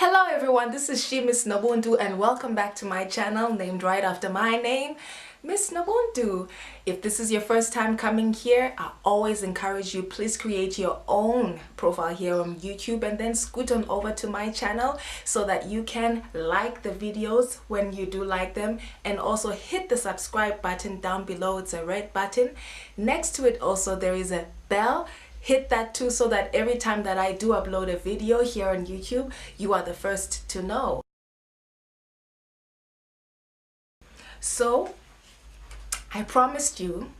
Hello everyone, this is Miss NoBuntu and welcome back to my channel named right after my name, Miss NoBuntu. If this is your first time coming here, I always encourage you, please create your own profile here on YouTube and then scoot on over to my channel so that you can like the videos when you do like them, and also hit the subscribe button down below. It's a red button. Next to it also there is a bell. Hit that too so that every time that I do upload a video here on YouTube, you are the first to know. So I promised you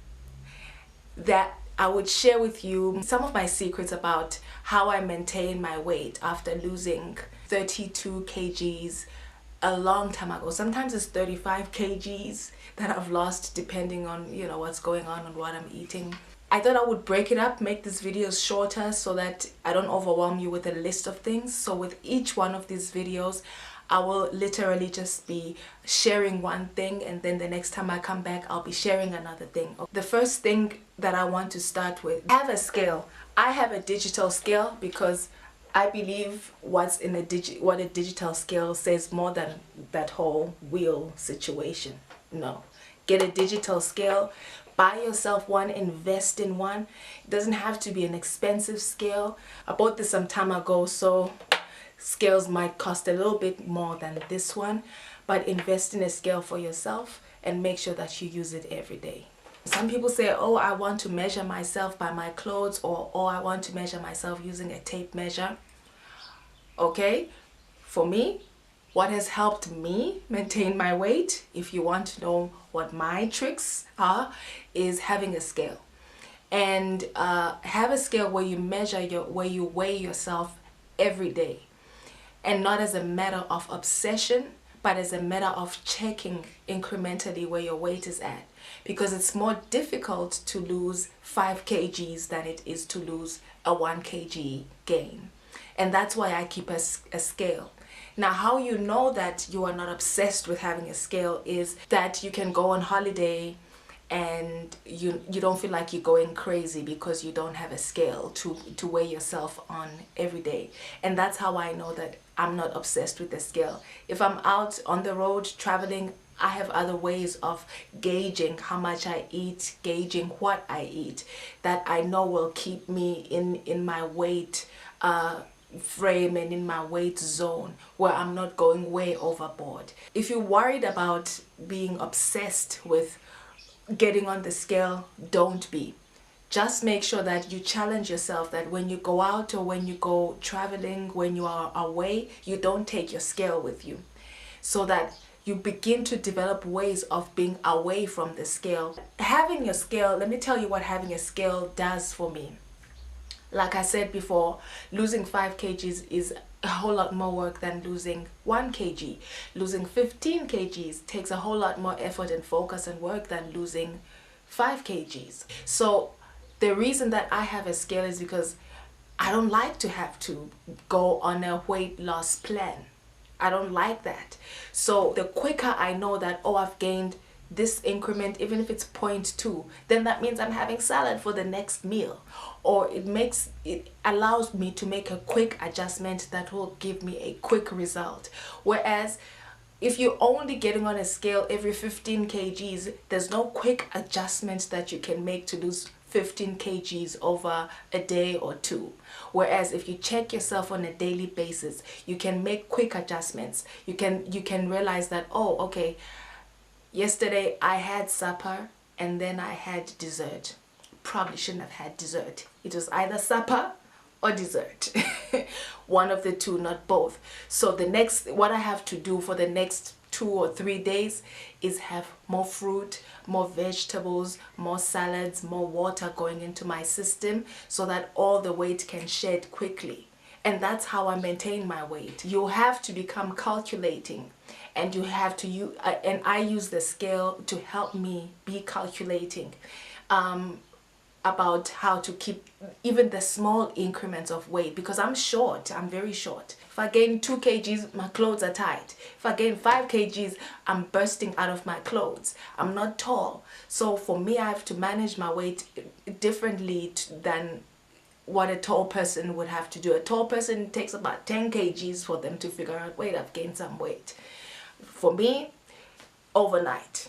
that I would share with you some of my secrets about how I maintain my weight after losing 32 kgs a long time ago. Sometimes it's 35 kgs that I've lost depending on, what's going on and what I'm eating. I thought I would break it up, make these videos shorter so that I don't overwhelm you with a list of things. So with each one of these videos, I will literally just be sharing one thing, and then the next time I come back, I'll be sharing another thing. The first thing that I want to start with, have a scale. I have a digital scale because I believe what a digital scale says more than that whole wheel situation. No, get a digital scale. Buy yourself one, invest in one. It doesn't have to be an expensive scale. I bought this some time ago, so scales might cost a little bit more than this one, but invest in a scale for yourself and make sure that you use it every day. Some people say, oh, I want to measure myself by my clothes, or oh, I want to measure myself using a tape measure. Okay, for me, what has helped me maintain my weight, if you want to know what my tricks are, is having a scale. And have a scale where you measure where you weigh yourself every day, and not as a matter of obsession, but as a matter of checking incrementally where your weight is at, because it's more difficult to lose 5 kgs than it is to lose a 1 kg gain. And that's why I keep a scale. Now, how you know that you are not obsessed with having a scale is that you can go on holiday and you don't feel like you're going crazy because you don't have a scale to weigh yourself on every day. And that's how I know that I'm not obsessed with the scale. If I'm out on the road traveling, I have other ways of gauging how much I eat, gauging what I eat, that I know will keep me in my weight frame and in my weight zone where I'm not going way overboard. If you're worried about being obsessed with getting on the scale, don't be. Just make sure that you challenge yourself, that when you go out or when you go traveling, when you are away, you don't take your scale with you, so that you begin to develop ways of being away from the scale. Having your scale, let me tell you what having a scale does for me. Like I said before, losing 5 kgs is a whole lot more work than losing 1 kg. Losing 15 kgs takes a whole lot more effort and focus and work than losing 5 kgs. So the reason that I have a scale is because I don't like to have to go on a weight loss plan. I don't like that. So the quicker I know that, oh, I've gained this increment, even if it's 0.2, then that means I'm having salad for the next meal, or it allows me to make a quick adjustment that will give me a quick result. Whereas if you're only getting on a scale every 15 kgs, there's no quick adjustment that you can make to lose 15 kgs over a day or two. Whereas if you check yourself on a daily basis, you can make quick adjustments. You can realize that, oh, okay, yesterday I had supper and then I had dessert. Probably shouldn't have had dessert. It was either supper or dessert. One of the two, not both. So what I have to do for the next 2 or 3 days is have more fruit, more vegetables, more salads, more water going into my system so that all the weight can shed quickly. And that's how I maintain my weight. You have to become calculating, and you have to use, and I use the scale to help me be calculating about how to keep even the small increments of weight, because I'm short. I'm very short. If I gain 2 kgs, my clothes are tight. If I gain 5 kgs, I'm bursting out of my clothes. I'm not tall. So for me, I have to manage my weight differently than what a tall person would have to do. A tall person, it takes about 10 kgs for them to figure out, wait, I've gained some weight. For me, overnight,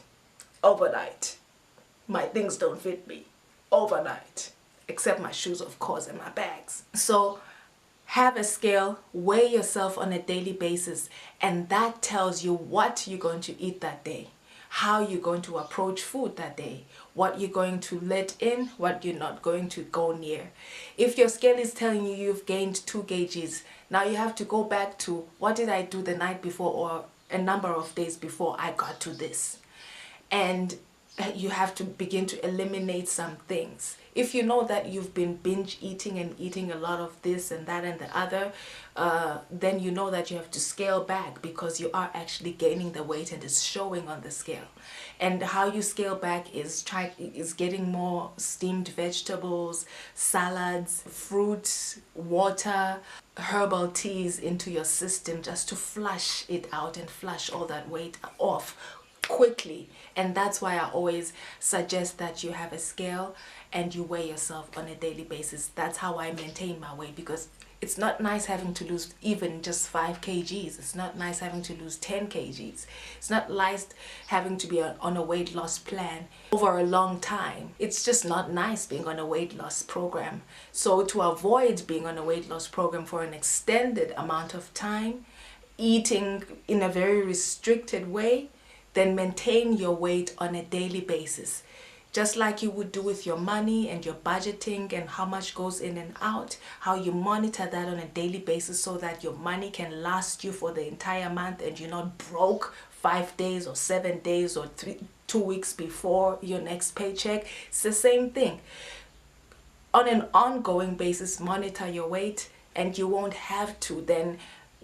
my things don't fit me overnight, except my shoes, of course, and my bags. So have a scale, weigh yourself on a daily basis, and that tells you what you're going to eat that day, how you're going to approach food that day, what you're going to let in, what you're not going to go near. If your scale is telling you you've gained 2 kgs, now you have to go back to what did I do the night before or a number of days before I got to this. And you have to begin to eliminate some things. If you know that you've been binge eating and eating a lot of this and that and the other, then you know that you have to scale back, because you are actually gaining the weight and it's showing on the scale. And how you scale back is getting more steamed vegetables, salads, fruits, water, herbal teas into your system, just to flush it out and flush all that weight off quickly. And that's why I always suggest that you have a scale and you weigh yourself on a daily basis. That's how I maintain my weight, because it's not nice having to lose even just 5 kgs. It's not nice having to lose 10 kgs. It's not nice having to be on a weight loss plan over a long time. It's just not nice being on a weight loss program. So to avoid being on a weight loss program for an extended amount of time, eating in a very restricted way, then maintain your weight on a daily basis. Just like you would do with your money and your budgeting and how much goes in and out, how you monitor that on a daily basis so that your money can last you for the entire month and you're not broke 5 days or 7 days or 2 weeks before your next paycheck. It's the same thing. On an ongoing basis, monitor your weight, and you won't have to then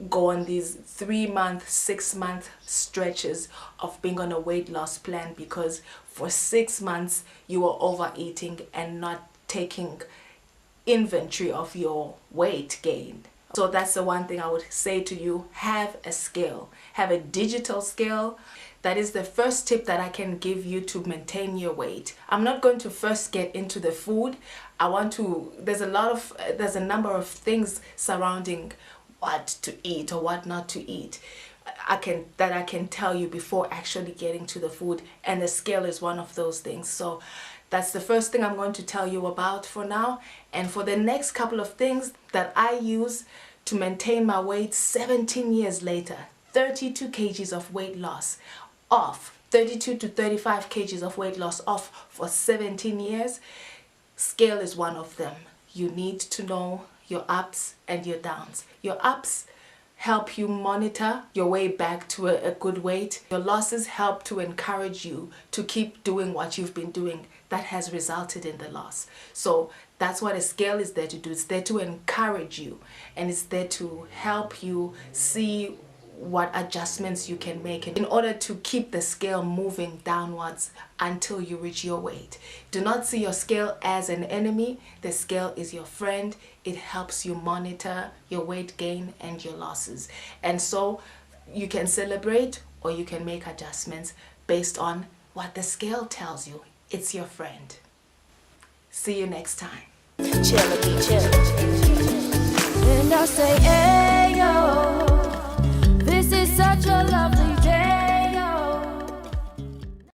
go on these 3-month, 6-month stretches of being on a weight loss plan, because for 6 months you were overeating and not taking inventory of your weight gain. So that's the one thing I would say to you: have a scale, have a digital scale. That is the first tip that I can give you to maintain your weight. I'm not going to first get into the food. There's a number of things surrounding what to eat or what not to eat I can tell you before actually getting to the food, and the scale is one of those things. So that's the first thing I'm going to tell you about for now. And for the next couple of things that I use to maintain my weight 17 years later, 32 kgs of weight loss off, 32 to 35 kgs of weight loss off for 17 years, scale is one of them. You need to know your ups and your downs. Your ups help you monitor your way back to a good weight. Your losses help to encourage you to keep doing what you've been doing that has resulted in the loss. So that's what a scale is there to do. It's there to encourage you, and it's there to help you see what adjustments you can make in order to keep the scale moving downwards until you reach your weight. Do not see your scale as an enemy. The scale is your friend. It helps you monitor your weight gain and your losses. And so you can celebrate or you can make adjustments based on what the scale tells you. It's your friend. See you next time. Chill, chill. And I say,